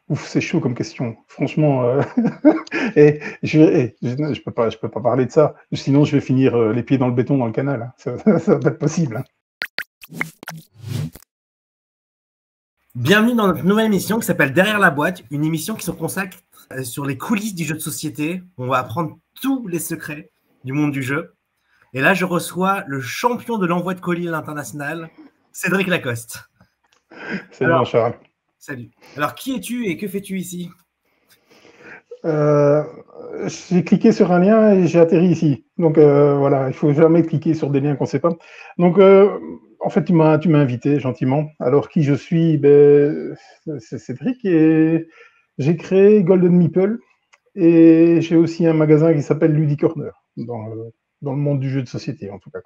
Ouf, c'est chaud comme question. Franchement, et je peux pas parler de ça. Sinon, je vais finir les pieds dans le béton dans le canal, hein. Ça va pas être possible, hein. Bienvenue dans notre nouvelle émission qui s'appelle Derrière la boîte, une émission qui se consacre sur les coulisses du jeu de société. On va apprendre tous les secrets du monde du jeu. Et là, je reçois le champion de l'envoi de colis à l'international, Cédric Lacoste. Salut, mon Charles. Salut. Alors, qui es-tu et que fais-tu ici? J'ai cliqué sur un lien et j'ai atterri ici. Donc voilà, il faut jamais cliquer sur des liens qu'on ne sait pas. Donc en fait, tu m'as invité gentiment. Alors qui je suis? C'est Cédric et j'ai créé Golden Meeple et j'ai aussi un magasin qui s'appelle Luddy Corner dans le monde du jeu de société en tout cas.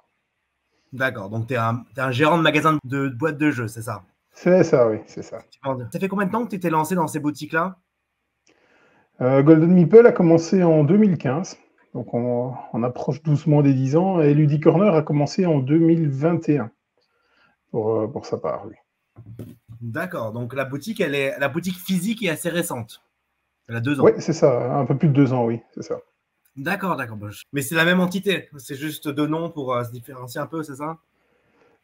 D'accord, donc tu es un gérant de magasin de boîtes de jeux, c'est ça? C'est ça, oui, c'est ça. Ça fait combien de temps que tu t'es lancé dans ces boutiques-là? Golden Meeple a commencé en 2015, donc on approche doucement des 10 ans, et Luddy Corner a commencé en 2021, pour sa part, oui. D'accord, donc la boutique physique est assez récente. Elle a 2 ans. Oui, c'est ça, un peu plus de 2 ans, oui, c'est ça. D'accord. Mais c'est la même entité, c'est juste 2 noms pour se différencier un peu, c'est ça?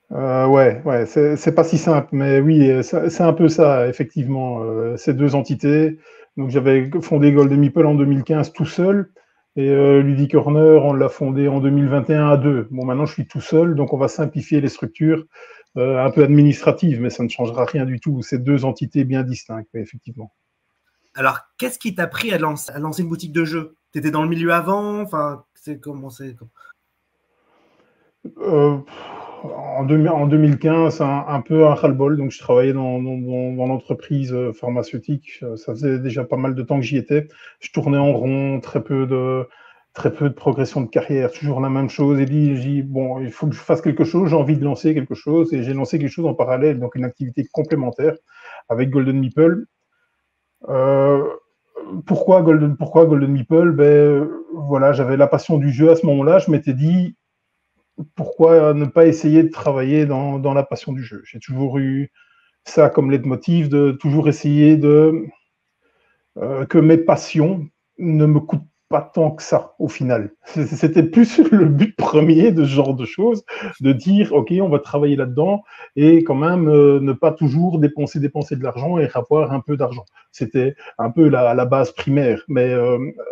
Ouais, c'est pas si simple, mais oui, c'est un peu ça, effectivement, ces 2 entités. Donc j'avais fondé Golden Meeple en 2015 tout seul, et Luddy Corner, on l'a fondé en 2021 à 2. Bon, maintenant je suis tout seul, donc on va simplifier les structures un peu administratives, mais ça ne changera rien du tout. C'est 2 entités bien distinctes, effectivement. Alors, qu'est-ce qui t'a pris à lancer une boutique de jeux? Tu étais dans le milieu avant? Enfin, c'est comment c'est? En 2015, un peu un ras-le-bol. Donc, je travaillais dans l'entreprise pharmaceutique. Ça faisait déjà pas mal de temps que j'y étais. Je tournais en rond, très peu de progression de carrière, toujours la même chose. Et j'ai dit, bon, il faut que je fasse quelque chose. J'ai envie de lancer quelque chose. Et j'ai lancé quelque chose en parallèle, donc une activité complémentaire avec Golden Meeple. Pourquoi Golden Meeple? Voilà, j'avais la passion du jeu à ce moment-là. Je m'étais dit, pourquoi ne pas essayer de travailler dans la passion du jeu? J'ai toujours eu ça comme leitmotiv, de toujours essayer que mes passions ne me coûtent pas tant que ça, au final. C'était plus le but premier de ce genre de choses, de dire, OK, on va travailler là-dedans et quand même ne pas toujours dépenser de l'argent et avoir un peu d'argent. C'était un peu la base primaire, mais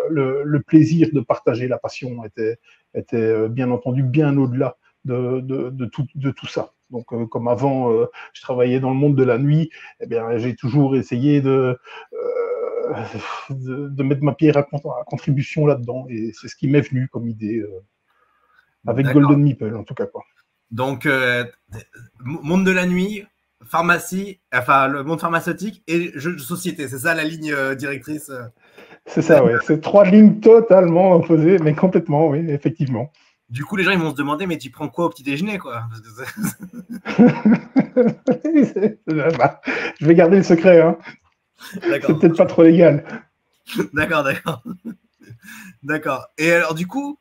le plaisir de partager la passion était bien entendu bien au-delà de tout ça. Donc, comme avant, je travaillais dans le monde de la nuit, eh bien, j'ai toujours essayé de mettre ma pierre à contribution là-dedans. Et c'est ce qui m'est venu comme idée avec Golden Meeple, en tout cas, quoi. Donc, monde de la nuit, pharmacie, enfin, le monde pharmaceutique et jeux de société. C'est ça la ligne directrice? C'est ça, ouais. C'est 3 lignes totalement opposées, mais complètement, oui, effectivement. Du coup, les gens ils vont se demander, mais tu prends quoi au petit déjeuner, quoi? Je vais garder le secret, hein. C'est peut-être pas trop légal. D'accord. Et alors, du coup,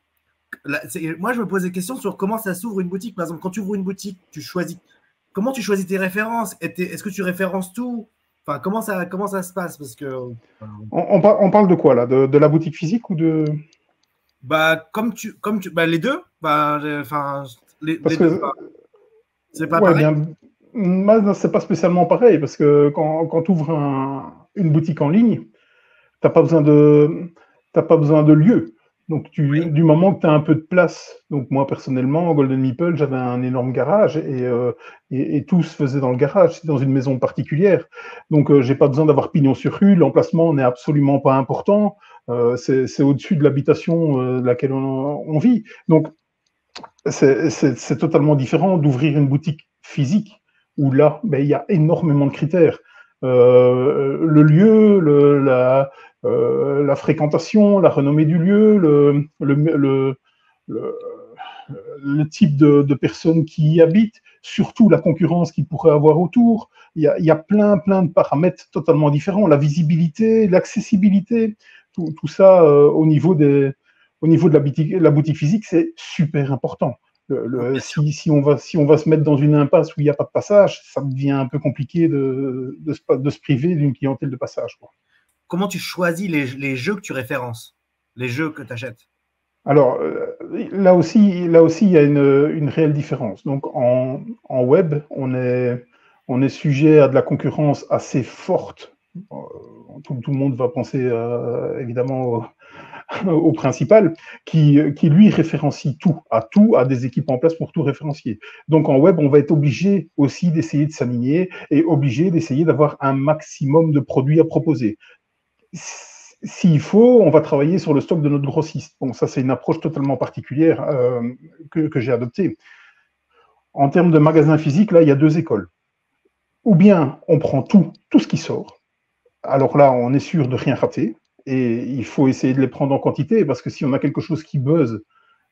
moi, je me pose des questions sur comment ça s'ouvre une boutique. Par exemple, quand tu ouvres une boutique, comment tu choisis tes références? Est-ce que tu références tout? Enfin, comment ça se passe? Parce que on parle de quoi là? De la boutique physique ou de? Les deux. Les deux. C'est pas pareil. C'est pas spécialement pareil parce que quand tu ouvres une boutique en ligne, t'as pas besoin de lieu. Donc, du moment que tu as un peu de place, donc moi personnellement, Golden Meeple, j'avais un énorme garage et tout se faisait dans le garage, c'est dans une maison particulière. Donc, j'ai pas besoin d'avoir pignon sur rue, l'emplacement n'est absolument pas important, c'est au-dessus de l'habitation de laquelle on vit. Donc, c'est totalement différent d'ouvrir une boutique physique où là, il y a énormément de critères. Le lieu, la fréquentation, la renommée du lieu, le type de personnes qui y habitent, surtout la concurrence qu'il pourrait avoir autour. Il y a plein de paramètres totalement différents. La visibilité, l'accessibilité, tout ça au niveau de la boutique physique, c'est super important. Si on va se mettre dans une impasse où il n'y a pas de passage, ça devient un peu compliqué de se priver d'une clientèle de passage, quoi. Comment tu choisis les jeux que tu références, les jeux que tu achètes? Alors, là aussi, il y a une réelle différence. Donc, en web, on est sujet à de la concurrence assez forte. Tout le monde va penser évidemment au principal, qui lui référencie tout, a des équipes en place pour tout référencier. Donc en web, on va être obligé aussi d'essayer de s'aligner et obligé d'essayer d'avoir un maximum de produits à proposer. S'il faut, on va travailler sur le stock de notre grossiste. Bon, ça c'est une approche totalement particulière que j'ai adoptée. En termes de magasin physique, là, il y a deux écoles. Ou bien on prend tout ce qui sort. Alors là, on est sûr de rien rater. Et il faut essayer de les prendre en quantité, parce que si on a quelque chose qui buzz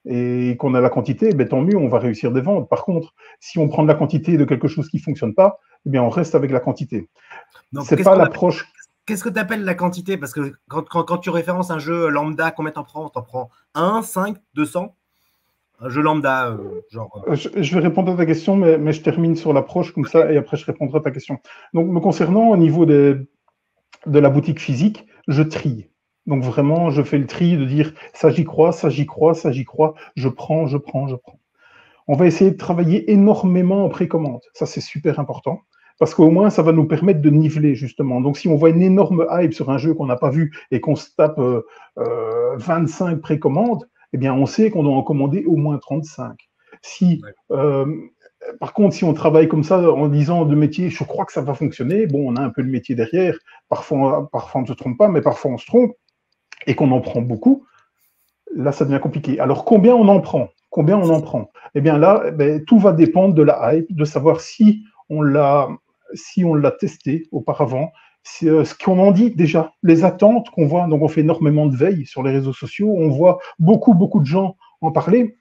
et qu'on a la quantité, ben, tant mieux, on va réussir des ventes. Par contre, si on prend de la quantité de quelque chose qui ne fonctionne pas, eh bien, on reste avec la quantité. C'est pas l'approche. Qu'est-ce que tu appelles la quantité? Parce que quand tu références un jeu lambda, combien t'en prends? T'en prends 1, 5, 200? Un jeu lambda, genre. Je vais répondre à ta question, mais je termine sur l'approche comme ça, et après je répondrai à ta question. Donc, me concernant, au niveau de la boutique physique, je trie. Donc vraiment, je fais le tri de dire ça j'y crois, ça j'y crois, ça j'y crois, je prends. On va essayer de travailler énormément en précommande. Ça, c'est super important. Parce qu'au moins, ça va nous permettre de niveler, justement. Donc, si on voit une énorme hype sur un jeu qu'on n'a pas vu et qu'on se tape 25 précommandes, eh bien, on sait qu'on doit en commander au moins 35. Par contre, si on travaille comme ça en disant de métier, je crois que ça va fonctionner, bon, on a un peu de métier derrière, parfois on ne se trompe pas, mais parfois on se trompe, et qu'on en prend beaucoup, là, ça devient compliqué. Alors, combien on en prend? Eh bien là, tout va dépendre de la hype, de savoir si on l'a testé auparavant, ce qu'on en dit déjà, les attentes qu'on voit. Donc, on fait énormément de veille sur les réseaux sociaux, on voit beaucoup de gens en parler.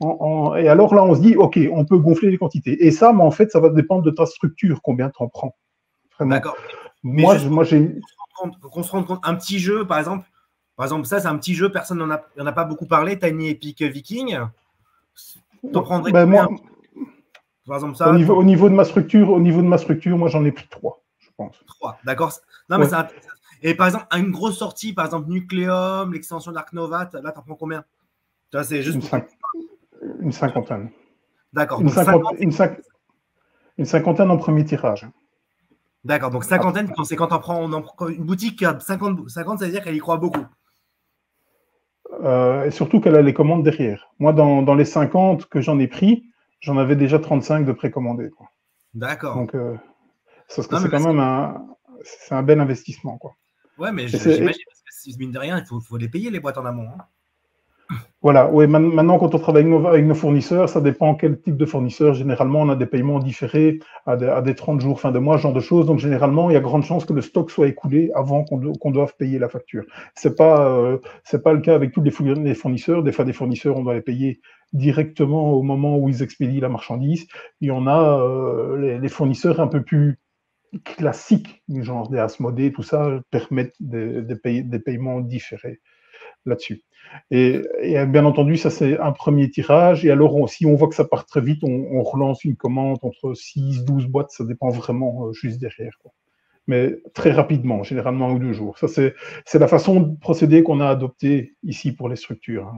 Et alors là, on se dit, OK, on peut gonfler les quantités. Et ça, mais en fait, ça va dépendre de ta structure, combien tu en prends. D'accord. Moi, j'ai... Qu'on se rende compte, un petit jeu, par exemple, ça, c'est un petit jeu, personne n'en a pas beaucoup parlé, Tiny Epic Viking. T'en prendrais combien? Par exemple, ça, au niveau de ma structure, moi, j'en ai pris 3, je pense. 3, d'accord. Non, mais ça... Et par exemple, une grosse sortie, par exemple, Nucleum, l'extension d'Ark Nova, là, t'en prends combien? C'est juste une cinquantaine. D'accord. Une cinquantaine en premier tirage. D'accord, donc cinquantaine, c'est quand on prend une boutique qui a 50, ça veut dire qu'elle y croit beaucoup. Et surtout qu'elle a les commandes derrière. Moi, dans les 50 que j'en ai pris, j'en avais déjà 35 de précommandés. D'accord. Donc, c'est quand même un bel investissement, quoi. Ouais, mais j'imagine, parce que mine de rien, il faut les payer, les boîtes en amont. Hein. Voilà, oui, maintenant, quand on travaille avec nos fournisseurs, ça dépend quel type de fournisseur. Généralement, on a des paiements différés à des 30 jours, fin de mois, ce genre de choses. Donc, généralement, il y a grande chance que le stock soit écoulé avant qu'on doive payer la facture. C'est pas le cas avec tous les fournisseurs. Des fois, des fournisseurs, on doit les payer directement au moment où ils expédient la marchandise. Il y en a les fournisseurs un peu plus classiques, du genre des Asmodée, tout ça, permettent des paiements différés là-dessus. Et bien entendu, ça c'est un premier tirage. Et alors, si on voit que ça part très vite, on relance une commande entre 6, 12 boîtes, ça dépend vraiment juste derrière, quoi. Mais très rapidement, généralement 1 ou 2 jours. Ça, c'est la façon de procéder qu'on a adoptée ici pour les structures.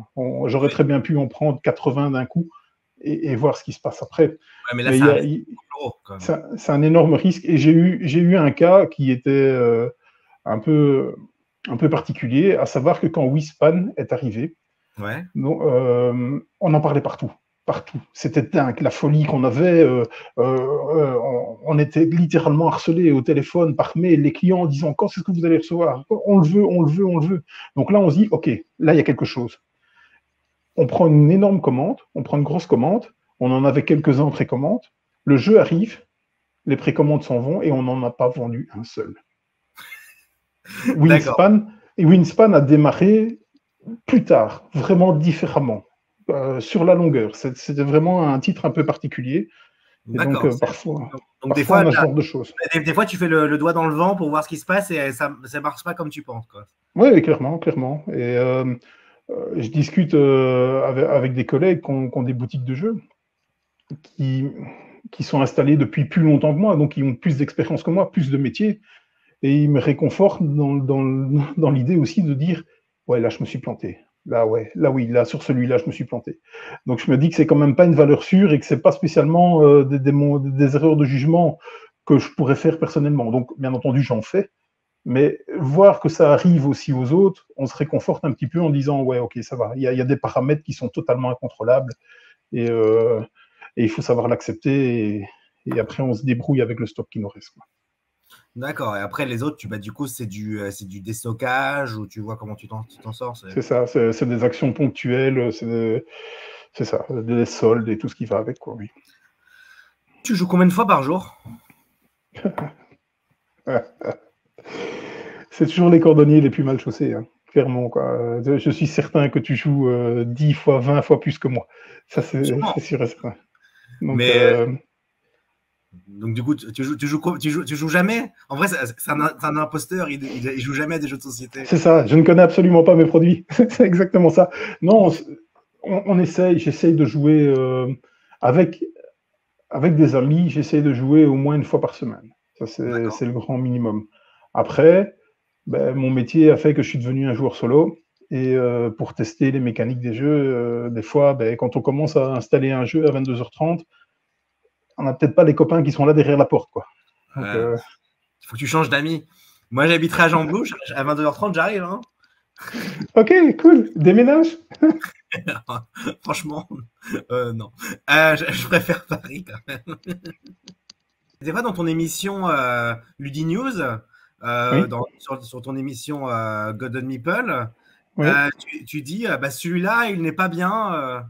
J'aurais très bien pu en prendre 80 d'un coup et voir ce qui se passe après. Ouais, mais là, c'est un énorme risque. Et j'ai eu un cas qui était un peu particulier, à savoir que quand Wispan est arrivé, on en parlait partout. C'était dingue, la folie qu'on avait. On était littéralement harcelés au téléphone, par mail, les clients disant quand est-ce que vous allez recevoir? On le veut. Donc là, on se dit, OK, là, il y a quelque chose. On prend une énorme commande, on prend une grosse commande, on en avait quelques-uns en précommande, le jeu arrive, les précommandes s'en vont et on n'en a pas vendu un seul. Wingspan a démarré plus tard, vraiment différemment, sur la longueur. C'était vraiment un titre un peu particulier. Et donc, parfois, des fois, on a ce genre de choses. Des fois, tu fais le doigt dans le vent pour voir ce qui se passe et ça ne marche pas comme tu penses, quoi. Oui, clairement. Et je discute avec des collègues qui ont des boutiques de jeux, qui sont installés depuis plus longtemps que moi, donc qui ont plus d'expérience que moi, plus de métier, et ils me réconfortent dans l'idée aussi de dire, ouais, là, je me suis planté. Là, ouais, là, oui, là, sur celui-là, je me suis planté. Donc, je me dis que c'est quand même pas une valeur sûre et que c'est pas spécialement des erreurs de jugement que je pourrais faire personnellement. Donc, bien entendu, j'en fais, mais voir que ça arrive aussi aux autres, on se réconforte un petit peu en disant, ouais, ok, ça va. Il y a des paramètres qui sont totalement incontrôlables et il faut savoir l'accepter et après, on se débrouille avec le stock qui nous reste, quoi. D'accord. Et après, les autres, du coup, c'est du déstockage ou tu vois comment tu t'en sors? C'est ça, c'est des actions ponctuelles, c'est ça, des soldes et tout ce qui va avec, quoi, oui. Tu joues combien de fois par jour? C'est toujours les cordonniers les plus mal chaussés, hein, clairement, quoi. Je suis certain que tu joues 10 fois, 20 fois plus que moi. Ça, c'est sûr et certain. Donc, Mais donc du coup, tu joues jamais? En vrai, c'est un imposteur, il joue jamais à des jeux de société. c'est ça, je ne connais absolument pas mes produits. C'est exactement ça. Non, j'essaye de jouer avec des amis, j'essaye de jouer au moins une fois par semaine. Ça, c'est le grand minimum. Après, ben, mon métier a fait que je suis devenu un joueur solo. Et pour tester les mécaniques des jeux, des fois, ben, quand on commence à installer un jeu à 22h30, on n'a peut-être pas les copains qui sont là derrière la porte, quoi. Donc, il faut que tu changes d'amis. Moi, j'habiterai à Jean-Blou, à 22h30, j'arrive. Hein. Ok, cool. Déménage. Franchement, non. Je préfère Paris quand même. Des fois, dans ton émission Ludi News, Oui. sur ton émission Golden Meeple, Oui. tu dis bah, celui-là, il n'est pas bien.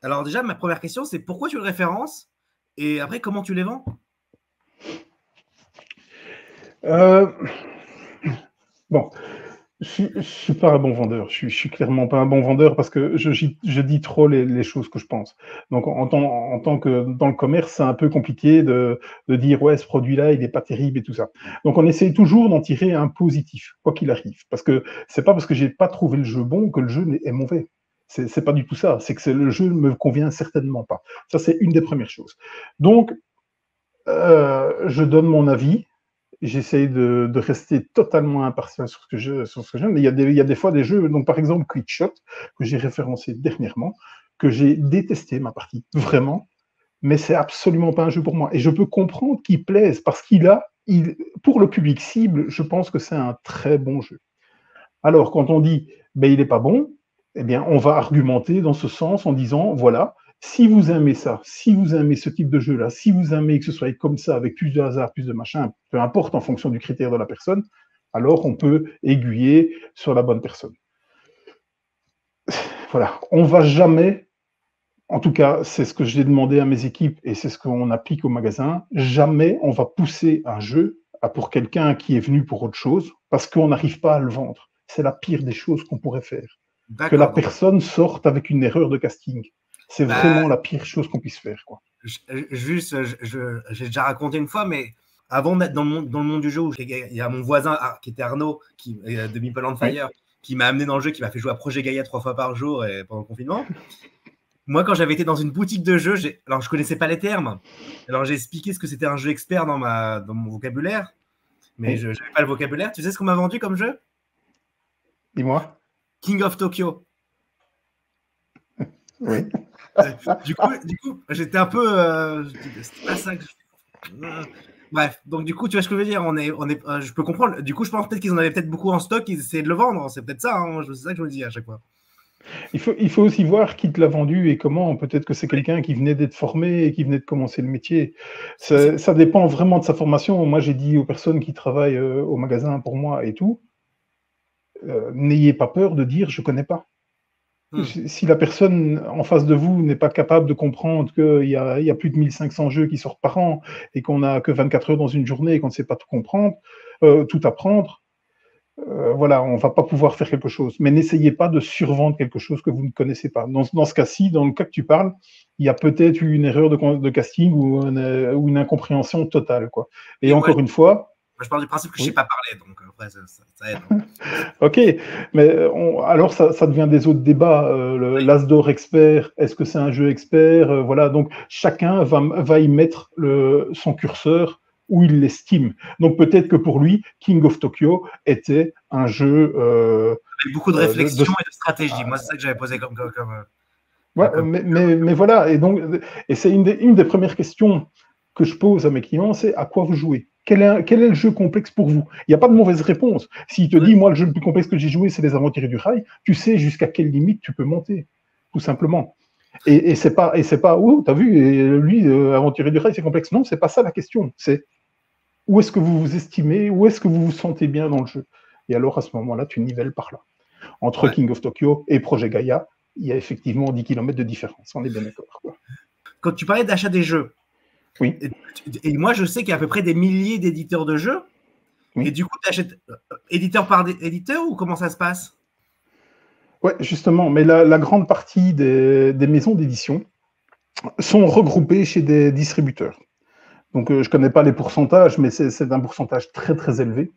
Alors, déjà, ma première question, c'est pourquoi tu le références et après, comment tu les vends? Bon, je suis pas un bon vendeur. Je suis clairement pas un bon vendeur parce que je dis trop les choses que je pense. Donc, en tant que dans le commerce, c'est un peu compliqué de dire ouais, ce produit-là, il est pas terrible et tout ça. Donc, on essaye toujours d'en tirer un positif, quoi qu'il arrive. Parce que c'est pas parce que j'ai pas trouvé le jeu bon que le jeu est mauvais. C'est pas du tout ça. C'est que le jeu ne me convient certainement pas. Ça, c'est une des premières choses. Donc, je donne mon avis. J'essaye de rester totalement impartial sur ce que j'aime. Mais il y a des fois des jeux, donc par exemple Quickshot, que j'ai référencé dernièrement, que j'ai détesté ma partie, vraiment, mais c'est absolument pas un jeu pour moi. Et je peux comprendre qu'il plaise, parce pour le public cible, je pense que c'est un très bon jeu. Alors, quand on dit, ben, il n'est pas bon, eh bien, on va argumenter dans ce sens en disant, voilà, si vous aimez ça, si vous aimez ce type de jeu-là, si vous aimez que ce soit comme ça, avec plus de hasard, plus de machin, peu importe en fonction du critère de la personne, alors on peut aiguiller sur la bonne personne. Voilà, on va jamais, en tout cas, c'est ce que j'ai demandé à mes équipes et c'est ce qu'on applique au magasin, jamais on va pousser un jeu pour quelqu'un qui est venu pour autre chose parce qu'on n'arrive pas à le vendre. C'est la pire des choses qu'on pourrait faire. Que la personne sorte avec une erreur de casting. C'est vraiment la pire chose qu'on puisse faire, quoi. J'ai déjà raconté une fois, mais avant d'être dans le monde du jeu, il y a mon voisin qui était Arnaud, de Meeple on Fire, qui m'a amené dans le jeu, qui m'a fait jouer à Projet Gaïa 3 fois par jour pendant le confinement. Moi, quand j'avais été dans une boutique de jeux, alors je connaissais pas les termes. Alors j'ai expliqué ce que c'était un jeu expert dans mon vocabulaire, mais je n'avais pas le vocabulaire. Tu sais ce qu'on m'a vendu comme jeu? Dis-moi. King of Tokyo. Oui. Du coup, j'étais un peu. C'était pas ça que bref, donc du coup, tu vois ce que je veux dire. Je peux comprendre. Du coup, je pense peut-être qu'ils en avaient peut-être beaucoup en stock, ils essayaient de le vendre. C'est peut-être ça. Hein. C'est ça que je me dis à chaque fois. Il faut aussi voir qui te l'a vendu et comment. Peut-être que c'est quelqu'un qui venait d'être formé et qui venait de commencer le métier. Ça dépend vraiment de sa formation. Moi, j'ai dit aux personnes qui travaillent au magasin pour moi et tout, n'ayez pas peur de dire je connais pas. Si la personne en face de vous n'est pas capable de comprendre qu'il y a plus de 1500 jeux qui sortent par an et qu'on n'a que 24 heures dans une journée et qu'on ne sait pas tout comprendre, tout apprendre, voilà, on ne va pas pouvoir faire quelque chose. Mais n'essayez pas de survendre quelque chose que vous ne connaissez pas. Dans ce cas-ci, dans le cas que tu parles, il y a peut-être eu une erreur de casting ou une incompréhension totale, quoi. Et encore une fois... Je pars du principe que je ne sais pas parler, donc après, ça aide. Ok, mais alors ça devient des autres débats. L'As d'or expert, est-ce que c'est un jeu expert? Voilà, donc chacun va y mettre son curseur où il l'estime. Donc peut-être que pour lui, King of Tokyo était un jeu Avec beaucoup de réflexion et de stratégie. Moi, c'est ça que j'avais posé Ouais, mais voilà, et c'est une des premières questions que je pose à mes clients, c'est à quoi vous jouez? Quel est le jeu complexe pour vous? Il n'y a pas de mauvaise réponse. S'il te dit, moi, le jeu le plus complexe que j'ai joué, c'est les Aventuriers du Rail, tu sais jusqu'à quelle limite tu peux monter, tout simplement. Et c'est pas, oh, t'as vu, et lui, Aventurier du Rail, c'est complexe. Non, c'est pas ça la question. C'est où est-ce que vous vous estimez, où est-ce que vous vous sentez bien dans le jeu? Et alors, à ce moment-là, tu nivelles par là. Entre King of Tokyo et Projet Gaïa, il y a effectivement 10 km de différence, on est bien d'accord. Quand tu parlais d'achat des jeux, oui. Et moi je sais qu'il y a à peu près des milliers d'éditeurs de jeux, oui. Et du coup tu achètes éditeur par éditeur ou comment ça se passe? Ouais, justement, mais la grande partie des maisons d'édition sont regroupées chez des distributeurs. Donc je ne connais pas les pourcentages, mais c'est un pourcentage très très élevé.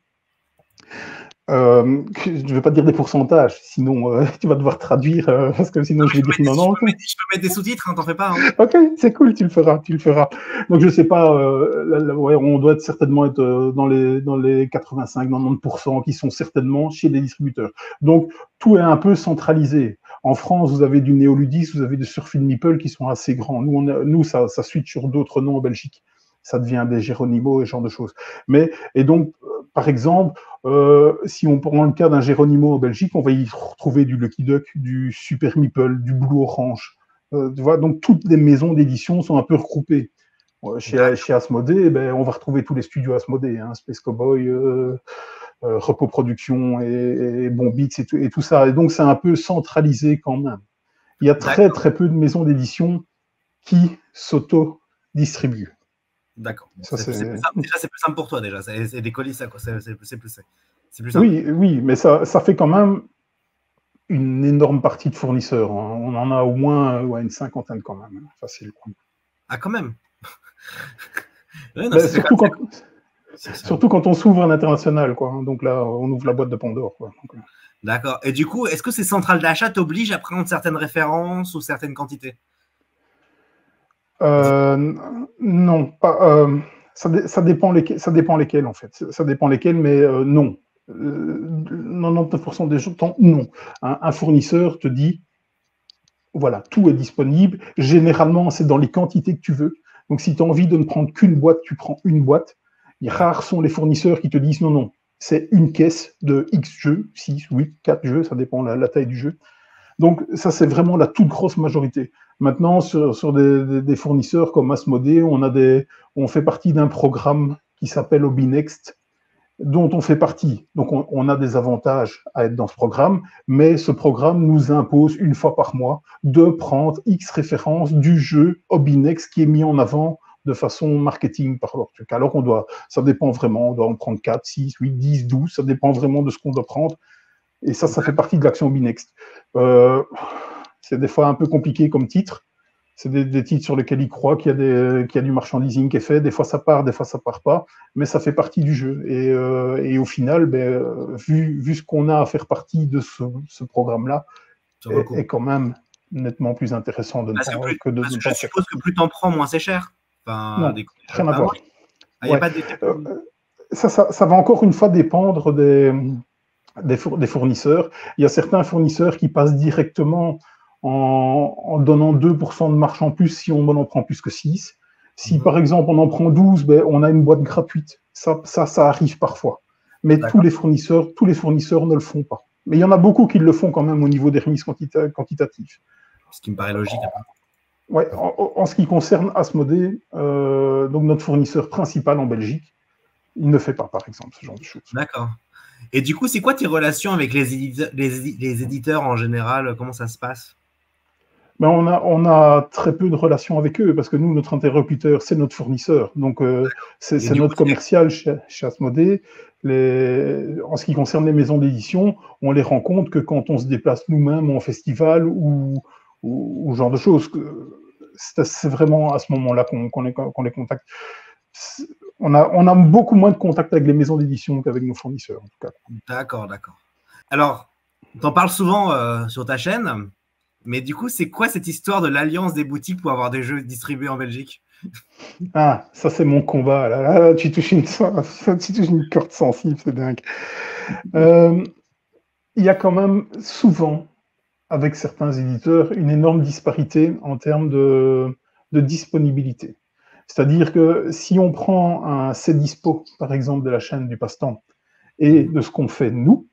Je ne vais pas dire des pourcentages, sinon tu vas devoir traduire, parce que sinon je vais dire 90. Je peux mettre des sous-titres, hein, t'en fais pas. Hein. Ok, c'est cool, tu le feras. Donc je ne sais pas, ouais, on doit certainement être dans les 85-90% qui sont certainement chez les distributeurs. Donc tout est un peu centralisé. En France, vous avez du Néoludis, vous avez des Surfing Meeple qui sont assez grands. Nous ça switch sur d'autres noms en Belgique. Ça devient des Geronimo et ce genre de choses. Et donc, par exemple, si on prend le cas d'un Geronimo en Belgique, on va y retrouver du Lucky Duck, du Super Meeple, du Blue Orange. Tu vois, donc toutes les maisons d'édition sont un peu regroupées. Chez Asmodée, on va retrouver tous les studios Asmodée, hein, Space Cowboy, Repos Production et Bombix et tout ça. Et donc c'est un peu centralisé quand même. Il y a très très peu de maisons d'édition qui s'auto-distribuent. D'accord. Déjà, c'est plus simple pour toi, déjà. C'est des colis, ça, quoi. C'est plus simple. Oui, mais ça fait quand même une énorme partie de fournisseurs. Hein. On en a au moins une cinquantaine quand même. Hein, facile. Ah, quand même. Ouais, non, surtout quand on s'ouvre à l'international, quoi. Donc là, on ouvre la boîte de Pandore, quoi. D'accord. Et du coup, est-ce que ces centrales d'achat t'obligent à prendre certaines références ou certaines quantités? Non, pas. Ça dépend lesquels, en fait. Ça dépend lesquels, mais non. 99% des gens, non. Un fournisseur te dit, voilà, tout est disponible. Généralement, c'est dans les quantités que tu veux. Donc, si tu as envie de ne prendre qu'une boîte, tu prends une boîte. Et rares sont les fournisseurs qui te disent non, c'est une caisse de X jeux, 6, 8, 4 jeux, ça dépend la taille du jeu. Donc, ça, c'est vraiment la toute grosse majorité. Maintenant, sur des fournisseurs comme Asmodée, on fait partie d'un programme qui s'appelle Obinext, dont on fait partie. Donc, on a des avantages à être dans ce programme, mais ce programme nous impose une fois par mois de prendre X références du jeu Obinext qui est mis en avant de façon marketing par leur truc. Alors ça dépend vraiment, on doit en prendre 4, 6, 8, 10, 12, ça dépend vraiment de ce qu'on doit prendre. Et ça fait partie de l'action Obinext. C'est des fois un peu compliqué comme titre. C'est des titres sur lesquels ils croient qu'il y a du marchandising qui est fait. Des fois, ça part pas. Mais ça fait partie du jeu. Et au final, vu ce qu'on a à faire partie de ce programme-là, est quand même nettement plus intéressant de ne pas faire. Je suppose que plus t'en prends, moins c'est cher. Enfin, non, rien à voir. Ça va encore une fois dépendre des fournisseurs. Il y a certains fournisseurs qui passent directement en donnant 2% de marge en plus si on en prend plus que 6. Si par exemple on en prend 12, on a une boîte gratuite. Ça arrive parfois. Mais tous les fournisseurs ne le font pas. Mais il y en a beaucoup qui le font quand même au niveau des remises quantitatives. Ce qui me paraît logique. Ouais, en ce qui concerne Asmodée, donc notre fournisseur principal en Belgique, il ne fait pas, par exemple, ce genre de choses. D'accord. Et du coup, c'est quoi tes relations avec les éditeurs en général? Comment ça se passe? On a très peu de relations avec eux parce que nous, notre interlocuteur, c'est notre fournisseur. Donc, c'est notre commercial chez Asmodée. En ce qui concerne les maisons d'édition, on les rencontre que quand on se déplace nous-mêmes en festival ou ce genre de choses. C'est vraiment à ce moment-là qu'on les contacte. on a beaucoup moins de contact avec les maisons d'édition qu'avec nos fournisseurs, en tout cas. D'accord, d'accord. Alors, tu en parles souvent sur ta chaîne, mais du coup, c'est quoi cette histoire de l'alliance des boutiques pour avoir des jeux distribués en Belgique? Ah, ça c'est mon combat. Là, tu touches une corde sensible, c'est dingue. Il y a quand même souvent, avec certains éditeurs, une énorme disparité en termes de disponibilité. C'est-à-dire que si on prend un C'est Dispo, par exemple, de la chaîne du Passe-Temps, et de ce qu'on fait nous,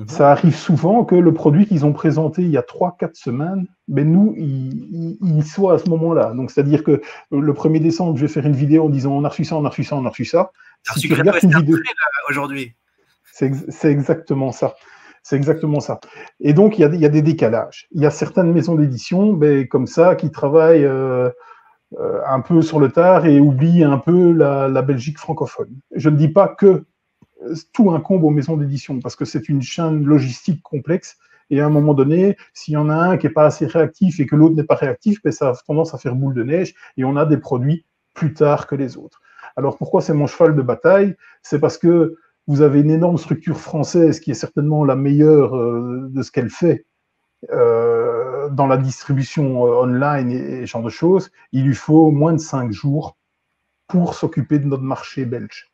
ça arrive souvent que le produit qu'ils ont présenté il y a 3-4 semaines, ben nous, il soit à ce moment-là. Donc, c'est-à-dire que le 1er décembre, je vais faire une vidéo en disant on a reçu ça, on a reçu ça, on a reçu ça. Si tu regardes une vidéo aujourd'hui, c'est exactement ça. C'est exactement ça. Et donc, il y a des décalages. Il y a certaines maisons d'édition, ben, comme ça, qui travaillent un peu sur le tard et oublient un peu la Belgique francophone. Je ne dis pas que tout incombe aux maisons d'édition, parce que c'est une chaîne logistique complexe, et à un moment donné, s'il y en a un qui n'est pas assez réactif et que l'autre n'est pas réactif, ben ça a tendance à faire boule de neige, et on a des produits plus tard que les autres. Alors pourquoi c'est mon cheval de bataille? C'est parce que vous avez une énorme structure française qui est certainement la meilleure de ce qu'elle fait dans la distribution online et ce genre de choses. Il lui faut moins de 5 jours pour s'occuper de notre marché belge.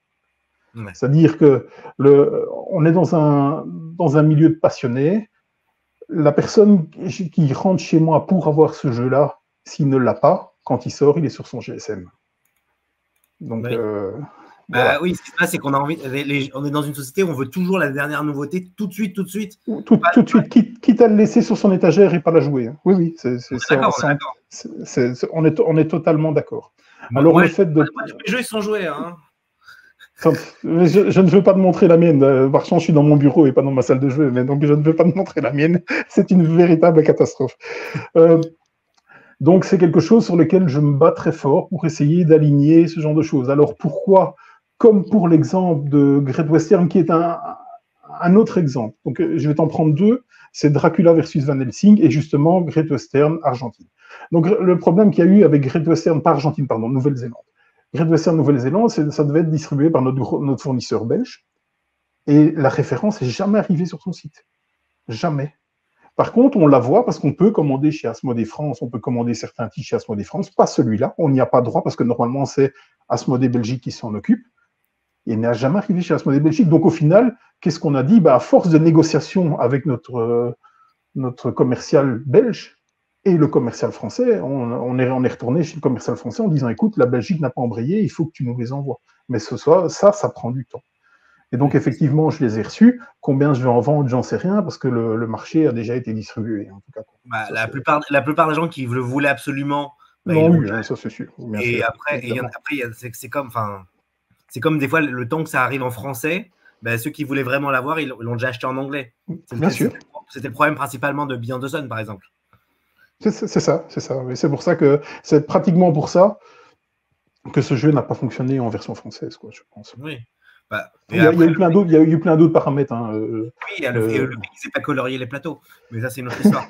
Ouais. C'est-à-dire que on est dans un milieu de passionnés. La personne qui rentre chez moi pour avoir ce jeu-là, s'il ne l'a pas, quand il sort, il est sur son GSM. Donc, oui. Voilà. Oui, ce qui se passe, c'est qu'on a envie. On est dans une société où on veut toujours la dernière nouveauté tout de suite. Tout de suite, quitte à le laisser sur son étagère et pas la jouer. Oui, on est totalement d'accord. Alors, le fait de. Moi, tous mes jeux, ils sont joués. Hein. Je ne veux pas te montrer la mienne. Par contre, je suis dans mon bureau et pas dans ma salle de jeu, mais donc je ne veux pas te montrer la mienne. C'est une véritable catastrophe. Donc, c'est quelque chose sur lequel je me bats très fort pour essayer d'aligner ce genre de choses. Alors, pourquoi? Comme pour l'exemple de Great Western, qui est un autre exemple. Donc, je vais t'en prendre deux. C'est Dracula versus Van Helsing et justement Great Western Argentine. Donc, le problème qu'il y a eu avec Great Western, pas Argentine, pardon, Nouvelle-Zélande. Great Western Nouvelle-Zélande, ça devait être distribué par notre fournisseur belge. Et la référence n'est jamais arrivée sur son site. Jamais. Par contre, on la voit parce qu'on peut commander chez Asmodée France, on peut commander certains titres chez Asmodée France, pas celui-là, on n'y a pas droit parce que normalement c'est Asmodée Belgique qui s'en occupe. Il n'est jamais arrivé chez Asmodée Belgique. Donc au final, qu'est-ce qu'on a dit? À force de négociation avec notre commercial belge et le commercial français, on est retourné chez le commercial français en disant écoute, la Belgique n'a pas embrayé, il faut que tu nous les envoies. Mais ça prend du temps. Et donc, effectivement, je les ai reçus. Combien je vais en vendre, j'en sais rien, parce que le marché a déjà été distribué. En tout cas, la plupart des gens qui le voulaient absolument. Non, oui, ça c'est sûr. Et après, c'est comme des fois, le temps que ça arrive en français, ceux qui voulaient vraiment l'avoir, ils l'ont déjà acheté en anglais. Bien sûr. C'était le problème principalement de Beyond the Sun, par exemple. C'est ça. C'est pour ça que c'est pratiquement pour ça que ce jeu n'a pas fonctionné en version française, quoi, je pense. Oui. Il y a eu plein d'autres paramètres. Hein, oui, il y a le fait qu'ils n'aient pas colorié les plateaux. Mais ça, c'est une autre histoire.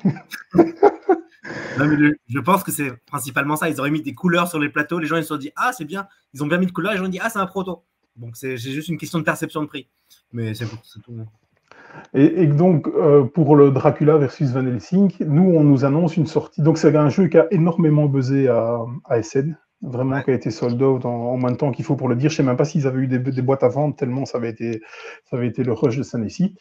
Non, mais je pense que c'est principalement ça. Ils auraient mis des couleurs sur les plateaux. Les gens ils se sont dit ah, c'est bien. Ils ont bien mis de couleurs. Les gens ont dit ah, c'est un proto. Donc, c'est juste une question de perception de prix. Mais c'est tout. Et donc, pour le Dracula versus Van Helsing, nous, on nous annonce une sortie. Donc, c'est un jeu qui a énormément buzzé à Essen. Vraiment, qui a été sold out en moins de temps qu'il faut pour le dire. Je ne sais même pas s'ils avaient eu des boîtes à vendre, tellement ça avait été le rush de Sanessi.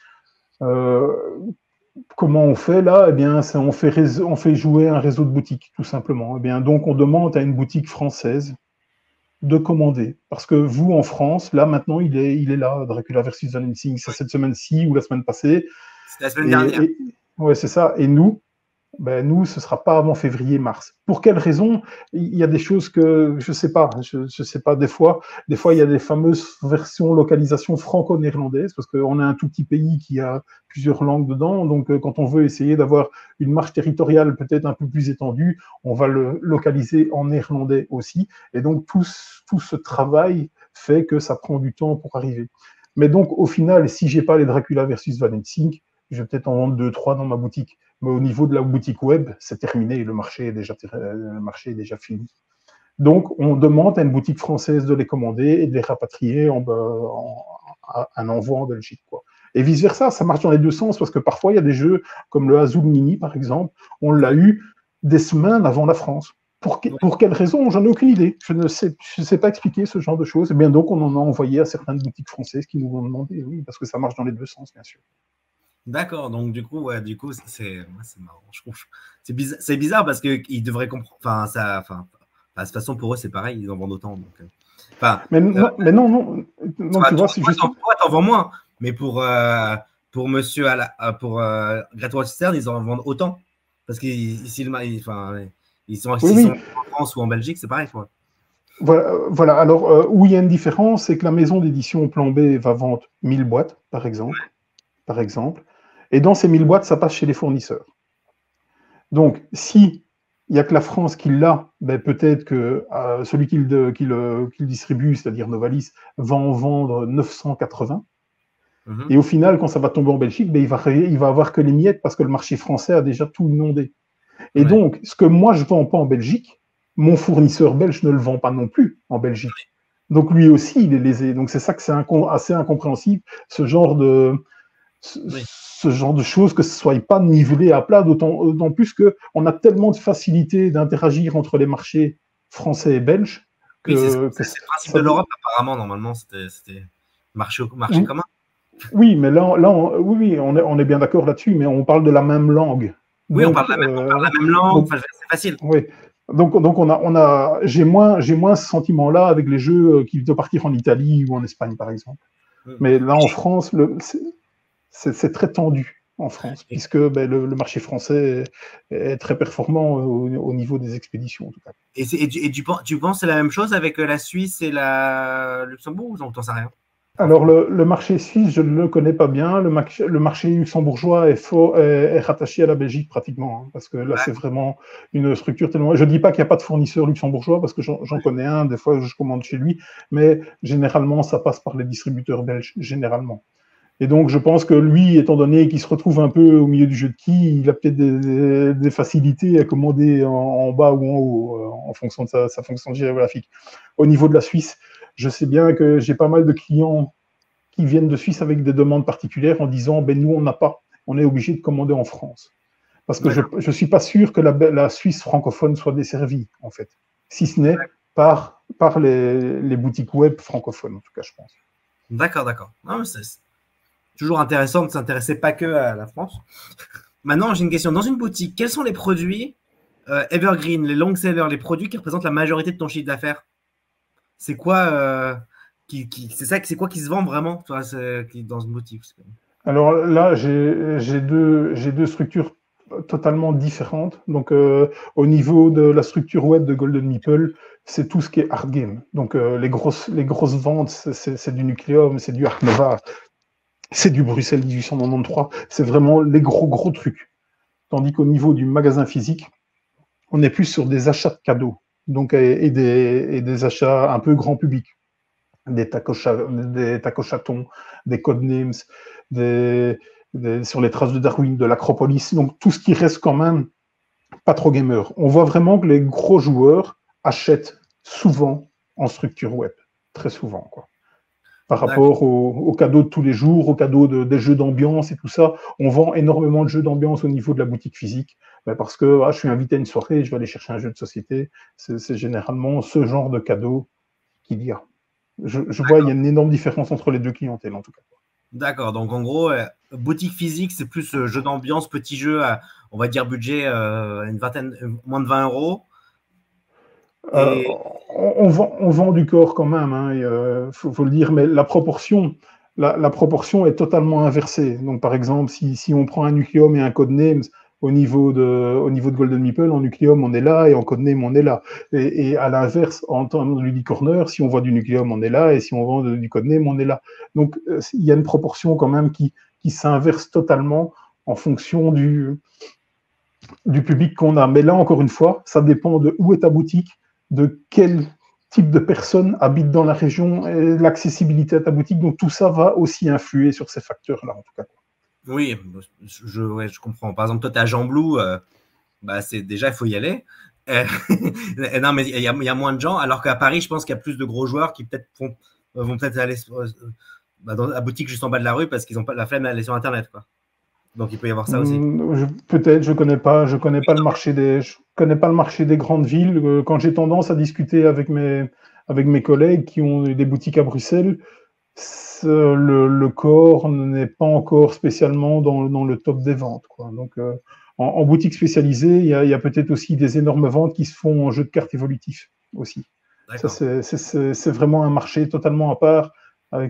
Comment on fait là? Eh bien, on fait jouer un réseau de boutiques, tout simplement. Eh bien, donc, on demande à une boutique française de commander. Parce que vous, en France, là, maintenant, il est là, Dracula versus Van Helsing. C'est cette semaine-ci ou la semaine passée. C'est la semaine dernière. Ouais, c'est ça. Et nous, nous, ce ne sera pas avant février-mars. Pour quelle raison? Il y a des choses que je ne sais pas. Je sais pas. Des fois, il y a des fameuses versions localisation franco-néerlandaise, parce qu'on est un tout petit pays qui a plusieurs langues dedans. Donc, quand on veut essayer d'avoir une marge territoriale peut-être un peu plus étendue, on va le localiser en néerlandais aussi. Et donc, tout ce travail fait que ça prend du temps pour arriver. Mais donc, au final, si je n'ai pas les Dracula versus Van Helsing, je vais peut-être en vendre 2-3 dans ma boutique. Mais au niveau de la boutique web, c'est terminé, le marché est déjà fini. Donc, on demande à une boutique française de les commander et de les rapatrier un envoi en Belgique, quoi. Et vice-versa, ça marche dans les deux sens, parce que parfois, il y a des jeux comme le Azul Mini, par exemple, on l'a eu des semaines avant la France. Pour quelle raison? J'en ai aucune idée. Je ne sais pas expliquer ce genre de choses. Et bien donc, on en a envoyé à certaines boutiques françaises qui nous ont demandé, oui, parce que ça marche dans les deux sens, bien sûr. D'accord, donc du coup, c'est marrant. Je trouve c'est bizarre parce qu'ils devraient comprendre. De toute façon, pour eux, c'est pareil, ils en vendent autant. Donc, mais non, tu vois, toi, t'en vends moins. Mais pour monsieur pour Great Stern, ils en vendent autant. Parce qu'ils sont en France ou en Belgique, c'est pareil, quoi. Voilà. Alors, où il y a une différence, c'est que la maison d'édition Plan B va vendre 1000 boîtes, par exemple. Et dans ces 1000 boîtes, ça passe chez les fournisseurs. Donc, si il n'y a que la France qui l'a, ben peut-être que celui qui le distribue, c'est-à-dire Novalis, va en vendre 980. Et au final, quand ça va tomber en Belgique, ben il va avoir que les miettes parce que le marché français a déjà tout inondé. Et donc, ce que moi, je ne vends pas en Belgique, mon fournisseur belge ne le vend pas non plus en Belgique. Donc, lui aussi, il est lésé. Donc, c'est ça que c'est assez incompréhensible, ce genre de choses, que ce ne soit pas nivelé à plat, d'autant plus qu'on a tellement de facilité d'interagir entre les marchés français et belges. C'est le principe de l'Europe, apparemment, normalement, c'était marché commun. Oui, mais là on est bien d'accord là-dessus, mais on parle de la même langue. Oui, donc, on parle la même langue, c'est facile. Oui. Donc j'ai moins ce sentiment-là avec les jeux qui doivent partir en Italie ou en Espagne, par exemple. Mais là, en France, c'est très tendu en France, puisque le marché français est très performant au niveau des expéditions, en tout cas. Et tu penses que c'est la même chose avec la Suisse et la Luxembourg, ou t'en sais rien? Alors, le marché suisse, je ne le connais pas bien. Le marché luxembourgeois est rattaché à la Belgique pratiquement, hein, parce que là, c'est vraiment une structure tellement... Je ne dis pas qu'il n'y a pas de fournisseur luxembourgeois, parce que j'en connais un, des fois, je commande chez lui, mais généralement, ça passe par les distributeurs belges, généralement. Et donc, je pense que lui, étant donné qu'il se retrouve un peu au milieu du jeu de quilles, il a peut-être des facilités à commander en bas ou en haut, en fonction de sa fonction géographique. Au niveau de la Suisse, je sais bien que j'ai pas mal de clients qui viennent de Suisse avec des demandes particulières en disant nous, on n'a pas, on est obligé de commander en France. Parce que je ne suis pas sûr que la Suisse francophone soit desservie, en fait, si ce n'est par les boutiques web francophones, en tout cas, je pense. D'accord. C'est toujours intéressant de s'intéresser pas que à la France. Maintenant, j'ai une question. Dans une boutique, quels sont les produits evergreen, les long sellers, les produits qui représentent la majorité de ton chiffre d'affaires? C'est quoi c'est quoi qui se vend vraiment dans une boutique? Alors là, j'ai deux structures totalement différentes. Donc, au niveau de la structure web de Golden Meeple, c'est tout ce qui est hard game. Donc, les grosses ventes, c'est du Nucleum, c'est du Art Nova, c'est du Bruxelles 1893. C'est vraiment les gros trucs. Tandis qu'au niveau du magasin physique, on est plus sur des achats de cadeaux, donc et des achats un peu grand public, des tacos chatons, des codenames, sur les traces de Darwin, de l'Acropolis, donc tout ce qui reste quand même pas trop gamer. On voit vraiment que les gros joueurs achètent souvent en structure web, très souvent, quoi. Par rapport aux cadeaux de tous les jours, aux cadeaux des jeux d'ambiance et tout ça. On vend énormément de jeux d'ambiance au niveau de la boutique physique, parce que je suis invité à une soirée, je vais aller chercher un jeu de société. C'est généralement ce genre de cadeau qu'il y a. Je vois, il y a une énorme différence entre les deux clientèles, en tout cas. D'accord, donc en gros, boutique physique, c'est plus jeu d'ambiance, petit jeu, on va dire budget une vingtaine, moins de 20 €. On vend du corps quand même, hein, faut le dire, mais la proportion est totalement inversée. Donc, par exemple, si on prend un Nucleum et un Codenames, au niveau de Golden Meeple, en Nucleum, on est là, et en Codename, on est là. Et à l'inverse, en temps de Ludy Corner, si on vend du Nucleum, on est là, et si on vend du Codename, on est là. Donc, il y a une proportion quand même qui s'inverse totalement en fonction du public qu'on a. Mais là, encore une fois, ça dépend de où est ta boutique, de quel type de personnes habitent dans la région, et l'accessibilité à ta boutique. Donc, tout ça va aussi influer sur ces facteurs-là, en tout cas. Oui, je comprends. Par exemple, toi, tu es à Jean-Blou, déjà, il faut y aller. Non, mais il y a moins de gens, alors qu'à Paris, je pense qu'il y a plus de gros joueurs qui peut-être vont peut-être aller dans la boutique juste en bas de la rue parce qu'ils n'ont pas la flemme d'aller sur Internet, quoi. Donc il peut y avoir ça aussi. Peut-être, je connais pas le marché des grandes villes. Quand j'ai tendance à discuter avec mes collègues qui ont des boutiques à Bruxelles, le corps n'est pas encore spécialement dans le top des ventes, quoi. Donc, en boutique spécialisée, il y a peut-être aussi des énormes ventes qui se font en jeu de cartes évolutifs aussi. Ça, c'est vraiment un marché totalement à part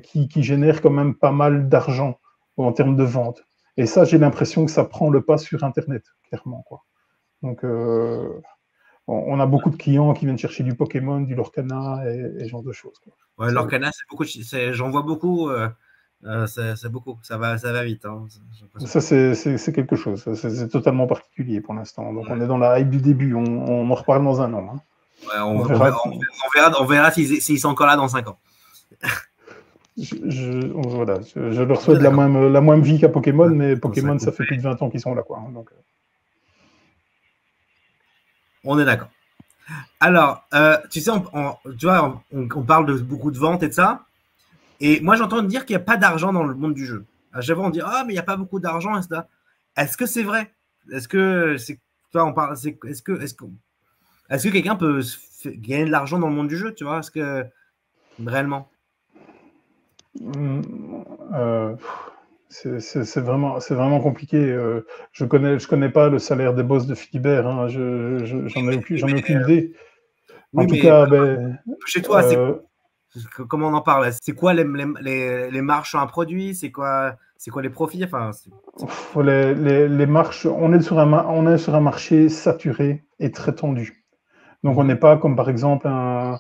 qui génère quand même pas mal d'argent en termes de vente. Et ça, j'ai l'impression que ça prend le pas sur Internet, clairement, quoi. Donc, on a beaucoup de clients qui viennent chercher du Pokémon, du Lorcana et ce genre de choses, quoi. Ouais, Lorcana, c'est beaucoup. J'en vois beaucoup. C'est beaucoup. Ça va vite. Hein, ça, c'est quelque chose. C'est totalement particulier pour l'instant. Donc, on est dans la hype du début. On en reparle dans un an. Hein. Ouais, on verra s'ils sont encore là dans 5 ans. Voilà, je leur souhaite la même vie qu'à Pokémon, mais Pokémon, ça fait plus de 20 ans qu'ils sont là, quoi. Donc... On est d'accord. Alors, tu sais, tu vois, on parle de beaucoup de ventes et de ça. Et moi, j'entends dire qu'il n'y a pas d'argent dans le monde du jeu. À chaque fois, on dit « Ah, mais il n'y a pas beaucoup d'argent, etc. » Est-ce que c'est vrai? Est-ce que toi, on parle. Est-ce que quelqu'un peut gagner de l'argent dans le monde du jeu, tu vois? Est-ce que réellement? C'est vraiment compliqué. Je connais pas le salaire des boss de Philibert. Hein. J'en ai aucune idée. En tout cas, chez toi, comment on en parle? C'est quoi les marges sur un produit? C'est quoi les profits? Enfin, les marges. On est sur un marché saturé et très tendu. Donc, on n'est pas comme par exemple un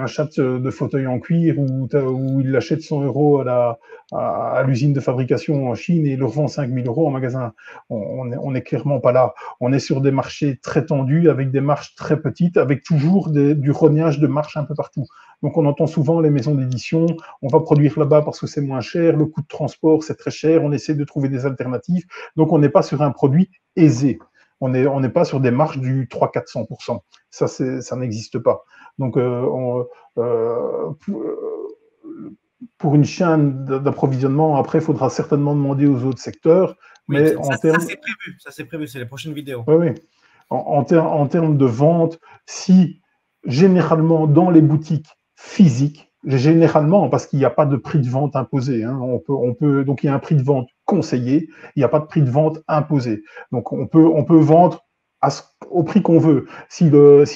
achat de fauteuil en cuir où il achète 100 € à l'usine de fabrication en Chine et il le revend 5 000 € en magasin. On est clairement pas là. On est sur des marchés très tendus avec des marges très petites, avec toujours du rognage de marges un peu partout. Donc, on entend souvent les maisons d'édition, on va produire là-bas parce que c'est moins cher, le coût de transport, c'est très cher, on essaie de trouver des alternatives. Donc, on n'est pas sur un produit aisé. On n'est pas sur des marges du 300-400%. Ça n'existe pas. Donc, pour une chaîne d'approvisionnement, après, il faudra certainement demander aux autres secteurs. Oui, mais ça c'est prévu, c'est les prochaines vidéos. Oui, oui. En termes de vente, si généralement dans les boutiques physiques, généralement, parce qu'il n'y a pas de prix de vente imposé, hein, donc il y a un prix de vente conseillé, il n'y a pas de prix de vente imposé. Donc on peut vendre au prix qu'on veut. Si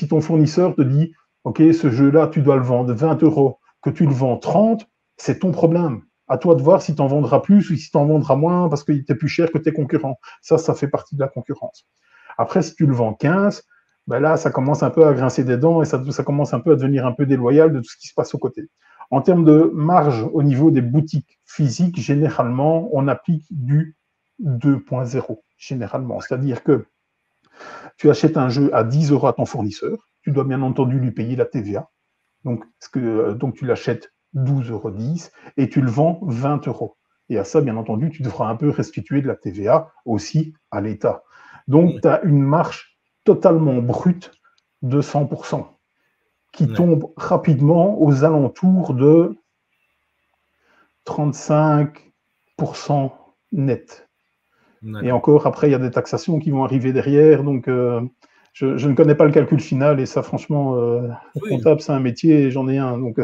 ton fournisseur te dit, OK, ce jeu-là, tu dois le vendre 20 €, que tu le vends 30, c'est ton problème. À toi de voir si tu en vendras plus ou si tu en vendras moins parce qu'il était plus cher que tes concurrents. Ça fait partie de la concurrence. Après, si tu le vends 15, ben là, ça commence un peu à grincer des dents et ça commence un peu à devenir un peu déloyal de tout ce qui se passe aux côtés. En termes de marge au niveau des boutiques physiques, généralement, on applique du 2.0, généralement. C'est-à-dire que tu achètes un jeu à 10 € à ton fournisseur, tu dois bien entendu lui payer la TVA. Donc tu l'achètes 12,10 € et tu le vends 20 €. Et à ça, bien entendu, tu devras un peu restituer de la TVA aussi à l'État. Donc, tu as une marge totalement brute de 100% qui tombe rapidement aux alentours de 35% net. Et encore, après, il y a des taxations qui vont arriver derrière. Donc, je ne connais pas le calcul final. Et ça, franchement, comptable, c'est un métier et j'en ai un. Donc,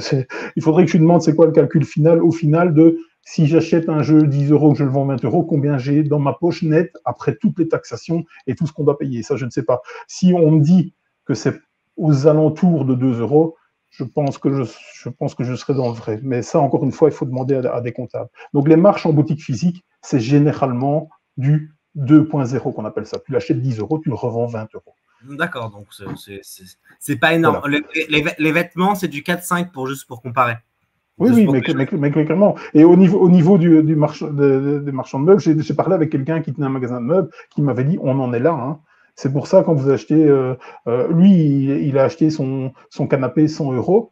il faudrait que je lui demande c'est quoi le calcul final au final de si j'achète un jeu 10 €, que je le vends 20 €, combien j'ai dans ma poche nette après toutes les taxations et tout ce qu'on doit payer. Ça, je ne sais pas. Si on me dit que c'est aux alentours de 2 €, je pense que je serai dans le vrai. Mais ça, encore une fois, il faut demander à des comptables. Donc, les marges en boutique physique, c'est généralement du 2.0 qu'on appelle ça. Tu l'achètes 10 €, tu le revends 20 €. D'accord, donc c'est pas énorme. Voilà. Les vêtements, c'est du 4-5 juste pour comparer. Oui, mais clairement. Et au niveau des marchands de meubles, j'ai parlé avec quelqu'un qui tenait un magasin de meubles qui m'avait dit on en est là. Hein. C'est pour ça, quand vous achetez, lui, il a acheté son canapé 100 €,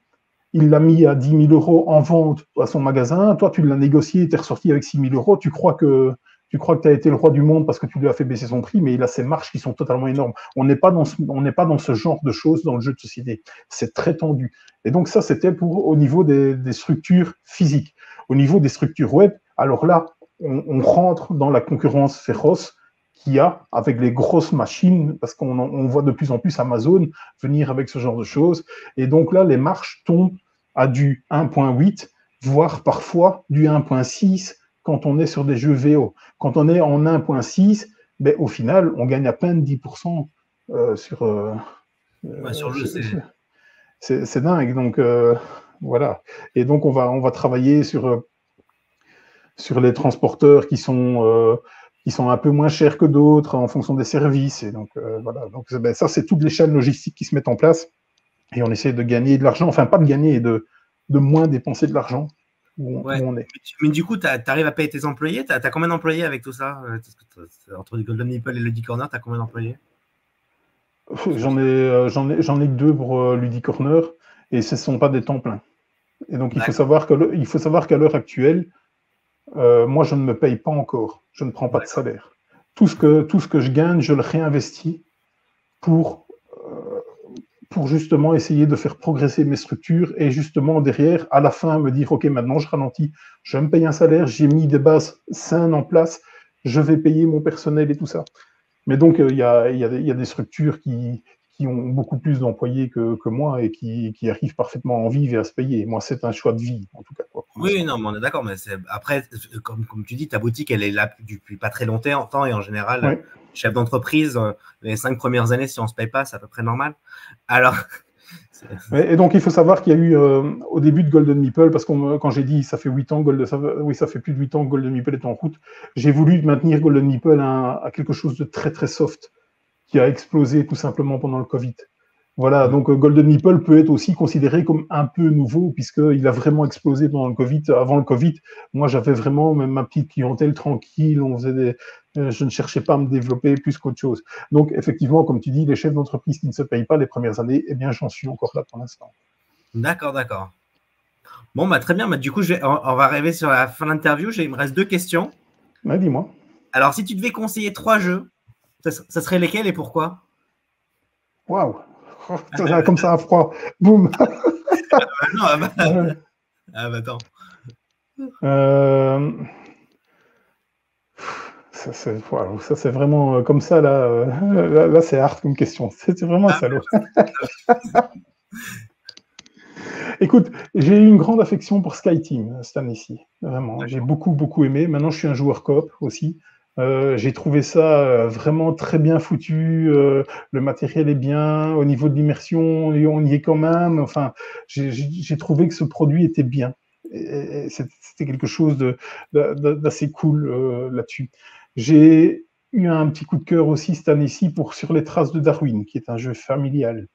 il l'a mis à 10 000 € en vente à son magasin. Toi, tu l'as négocié, tu es ressorti avec 6 000 €. Tu crois que tu crois que tu as été le roi du monde parce que tu lui as fait baisser son prix, mais il a ses marges qui sont totalement énormes. On n'est pas dans ce genre de choses dans le jeu de société. C'est très tendu. Et donc ça, c'était au niveau des structures physiques. Au niveau des structures web, alors là, on rentre dans la concurrence féroce qu'il y a avec les grosses machines, parce qu'on voit de plus en plus Amazon venir avec ce genre de choses. Et donc là, les marges tombent à du 1.8, voire parfois du 1.6 quand on est sur des jeux VO. Quand on est en 1.6, ben, au final, on gagne à peine 10% sur le jeu. C'est dingue. Donc, voilà. Et donc, on va travailler sur les transporteurs qui sont un peu moins chers que d'autres en fonction des services. Et donc, voilà. Donc, ben, ça, c'est toutes les chaînes logistiques qui se mettent en place. Et on essaie de gagner de l'argent, enfin, pas de gagner, de moins dépenser de l'argent où on est. Mais du coup, tu arrives à payer tes employés? Tu as combien d'employés avec tout ça? Entre Golden Meeple et Luddy Corner, tu as combien d'employés? J'en ai que 2 pour Luddy Corner, et ce ne sont pas des temps pleins. Et donc, il faut savoir qu'à l'heure actuelle, moi, je ne me paye pas encore. Je ne prends pas de salaire. Tout ce que je gagne, je le réinvestis pour justement essayer de faire progresser mes structures et justement derrière, à la fin, me dire, OK, maintenant je ralentis, je me paye un salaire, j'ai mis des bases saines en place, je vais payer mon personnel et tout ça. Mais donc, il y a des structures qui ont beaucoup plus d'employés que moi et qui arrivent parfaitement à en vivre et à se payer. Moi, c'est un choix de vie, en tout cas. Oui, non, mais on est d'accord. Mais après, comme tu dis, ta boutique, elle est là depuis pas très longtemps et en général, chef d'entreprise, les 5 premières années, si on ne se paye pas, c'est à peu près normal. Alors. Et donc, il faut savoir qu'il y a eu, au début de Golden Meeple, parce que quand j'ai dit ça fait 8 ans, ça fait plus de 8 ans que Golden Meeple est en route, j'ai voulu maintenir Golden Meeple à quelque chose de très très soft, qui a explosé tout simplement pendant le Covid. Voilà, donc Golden Meeple peut être aussi considéré comme un peu nouveau, puisqu'il a vraiment explosé pendant le Covid. Avant le Covid, moi j'avais vraiment ma petite clientèle tranquille, je ne cherchais pas à me développer plus qu'autre chose. Donc effectivement, comme tu dis, les chefs d'entreprise qui ne se payent pas les premières années, eh bien j'en suis encore là pour l'instant. D'accord. Bon, bah, très bien. Bah, du coup, on va arriver sur la fin de l'interview. Il me reste 2 questions. Ouais, dis-moi. Alors, si tu devais conseiller 3 jeux, ça serait lesquels et pourquoi? Waouh, comme ça à froid. Boum. Attends. Ça, c'est vraiment comme ça, là c'est hard comme question. C'est vraiment un salaud. Écoute, j'ai eu une grande affection pour SkyTeam cette année-ci. Vraiment, j'ai beaucoup aimé. Maintenant, je suis un joueur coop aussi. J'ai trouvé ça vraiment très bien foutu. Le matériel est bien. Au niveau de l'immersion, on y est quand même. Enfin, j'ai trouvé que ce produit était bien. Et c'était quelque chose d'assez cool là-dessus. J'ai eu un petit coup de cœur aussi cette année-ci Sur les traces de Darwin, qui est un jeu familial.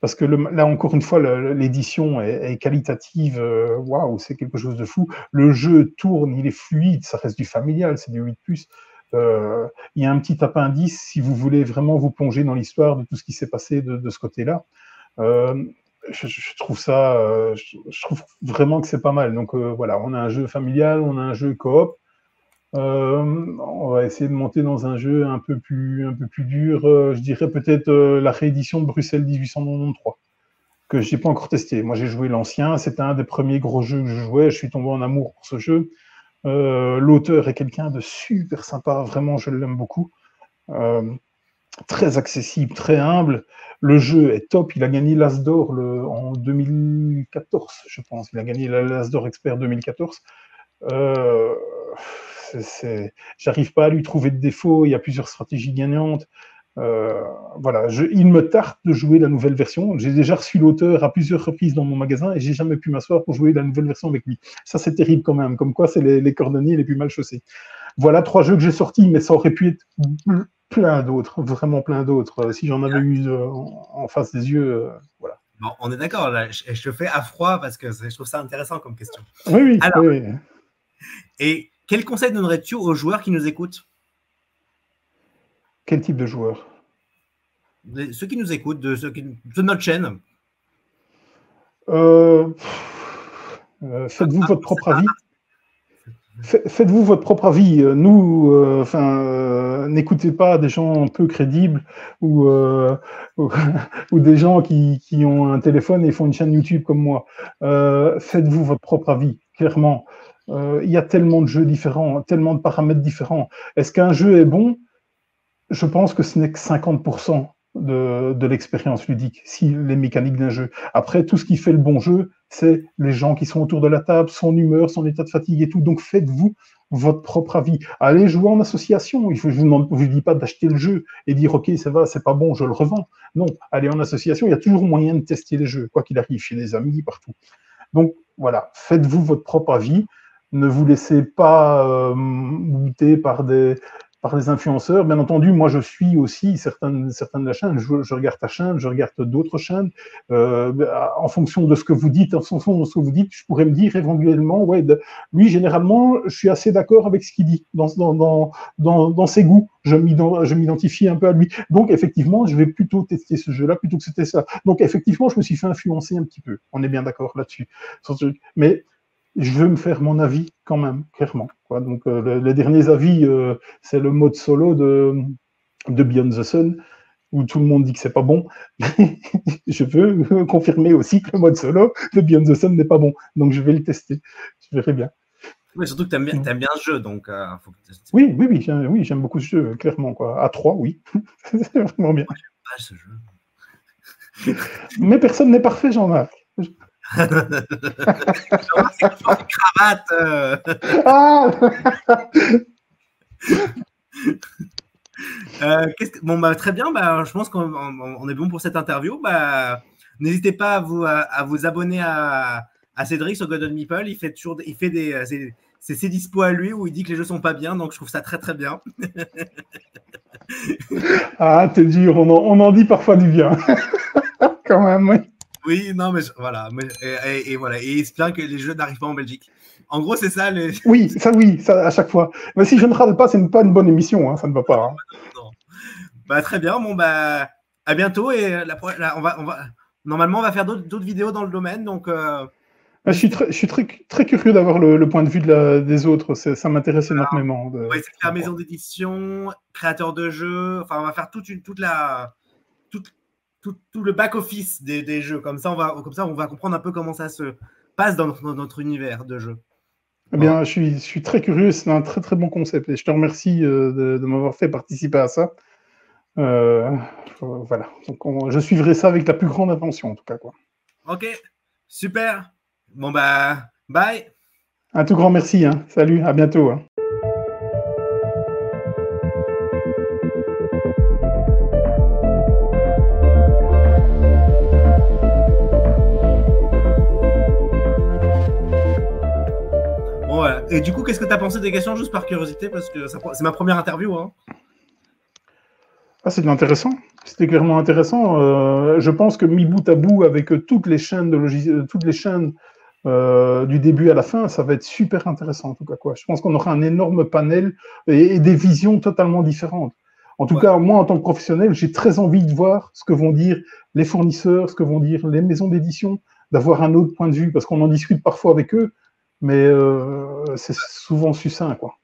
Parce que là, encore une fois, l'édition est qualitative. Waouh, c'est quelque chose de fou. Le jeu tourne, il est fluide, ça reste du familial, c'est du 8+. Il y a un petit appendice si vous voulez vraiment vous plonger dans l'histoire de tout ce qui s'est passé de ce côté-là. Je trouve vraiment que c'est pas mal. Donc voilà, on a un jeu familial, on a un jeu coop. On va essayer de monter dans un jeu un peu plus dur. Je dirais peut-être la réédition de Bruxelles 1893, que je n'ai pas encore testé. Moi, j'ai joué l'ancien. C'était un des premiers gros jeux que je jouais. Je suis tombé en amour pour ce jeu. L'auteur est quelqu'un de super sympa. Vraiment, je l'aime beaucoup. Très accessible, très humble. Le jeu est top. Il a gagné l'As d'Or en 2014, je pense. Il a gagné l'As d'Or Expert 2014. J'arrive pas à lui trouver de défaut. Il y a plusieurs stratégies gagnantes. Voilà, il me tarde de jouer la nouvelle version. J'ai déjà reçu l'auteur à plusieurs reprises dans mon magasin et j'ai jamais pu m'asseoir pour jouer la nouvelle version avec lui. Ça, c'est terrible quand même. Comme quoi, c'est les cordonniers les plus mal chaussés. Voilà 3 jeux que j'ai sortis, mais ça aurait pu être plein d'autres, vraiment plein d'autres. Si j'en avais eu en face des yeux, voilà. Bon, on est d'accord, là, je te fais à froid parce que je trouve ça intéressant comme question. Oui. Alors, oui. Et quel conseil donnerais-tu aux joueurs qui nous écoutent? Quel type de joueurs? Ceux qui nous écoutent, de notre chaîne. Faites-vous votre propre avis. Faites-vous votre propre avis. Nous, n'écoutez pas des gens peu crédibles ou, ou, ou des gens qui ont un téléphone et font une chaîne YouTube comme moi. Faites-vous votre propre avis, clairement. Il y a tellement de jeux différents, tellement de paramètres différents. Est-ce qu'un jeu est bon? Je pense que ce n'est que 50% de l'expérience ludique, si les mécaniques d'un jeu. Après, tout ce qui fait le bon jeu, c'est les gens qui sont autour de la table, son humeur, son état de fatigue et tout. Donc, faites-vous votre propre avis. Allez jouer en association. Je ne vous dis pas d'acheter le jeu et dire, OK, ça va, c'est pas bon, je le revends. Non, allez en association. Il y a toujours moyen de tester les jeux, quoi qu'il arrive, chez des amis, partout. Donc, voilà, faites-vous votre propre avis. Ne vous laissez pas goûter par les influenceurs. Bien entendu, moi, je suis aussi certaines de la chaîne. Je regarde ta chaîne, je regarde d'autres chaînes. En fonction de ce que vous dites, je pourrais me dire éventuellement, ouais, lui, généralement, je suis assez d'accord avec ce qu'il dit dans ses goûts. Je m'identifie un peu à lui. Donc, effectivement, je vais plutôt tester ce jeu-là plutôt que c'était ça. Donc, effectivement, je me suis fait influencer un petit peu. On est bien d'accord là-dessus. Mais je veux me faire mon avis quand même, clairement. Quoi. Donc, les derniers avis, c'est le mode solo de Beyond the Sun, où tout le monde dit que c'est pas bon. Je veux confirmer aussi que le mode solo de Beyond the Sun n'est pas bon. Donc, je vais le tester. Je verrai bien. Oui, surtout que tu aimes bien ce jeu, donc faut que oui, j'aime beaucoup ce jeu, clairement. Quoi. À 3, oui. C'est vraiment bien. Moi, j'aime pas ce jeu. Mais personne n'est parfait, Jean-Marc. Jean-Marc, c'est toujours une cravate. Ah bon, bah, très bien. Bah, je pense qu'on est bon pour cette interview. Bah, n'hésitez pas à vous abonner à Cédric sur Golden Meeple. Il fait ses dispos à lui où il dit que les jeux sont pas bien. Donc, je trouve ça très, très bien. Ah, t'es dur. On en dit parfois du bien. Quand même, oui. Oui, non, mais voilà. Et voilà. Et il se plaint que les jeux n'arrivent pas en Belgique. En gros, c'est ça. Oui, ça, à chaque fois. Mais si je ne râle pas, ce n'est pas une bonne émission. Hein, ça ne va pas. Hein. Non. Bah, très bien. Bon, bah, à bientôt. Et normalement, on va faire d'autres vidéos dans le domaine. Donc, je suis très curieux d'avoir le point de vue des autres. Ça m'intéresse énormément. On va essayer de faire maison d'édition, créateur de jeux. Enfin, on va faire tout le back-office des jeux. Comme ça, on va comprendre un peu comment ça se passe dans notre univers de jeux. Eh bien, je suis très curieux. C'est un très, très bon concept. Et je te remercie de m'avoir fait participer à ça. Voilà. Donc, je suivrai ça avec la plus grande attention, en tout cas. Quoi. Ok, super. Bon, bah, bye. Un tout grand merci. Hein. Salut, à bientôt. Hein. Et du coup, qu'est-ce que tu as pensé des questions, juste par curiosité, parce que c'est ma première interview. Hein. Ah, c'est intéressant. C'était clairement intéressant. Je pense que mis bout à bout avec toutes les chaînes du début à la fin, ça va être super intéressant en tout cas. Quoi. Je pense qu'on aura un énorme panel et des visions totalement différentes. En tout cas, moi, en tant que professionnel, j'ai très envie de voir ce que vont dire les fournisseurs, ce que vont dire les maisons d'édition, d'avoir un autre point de vue, parce qu'on en discute parfois avec eux, mais c'est souvent succinct, quoi.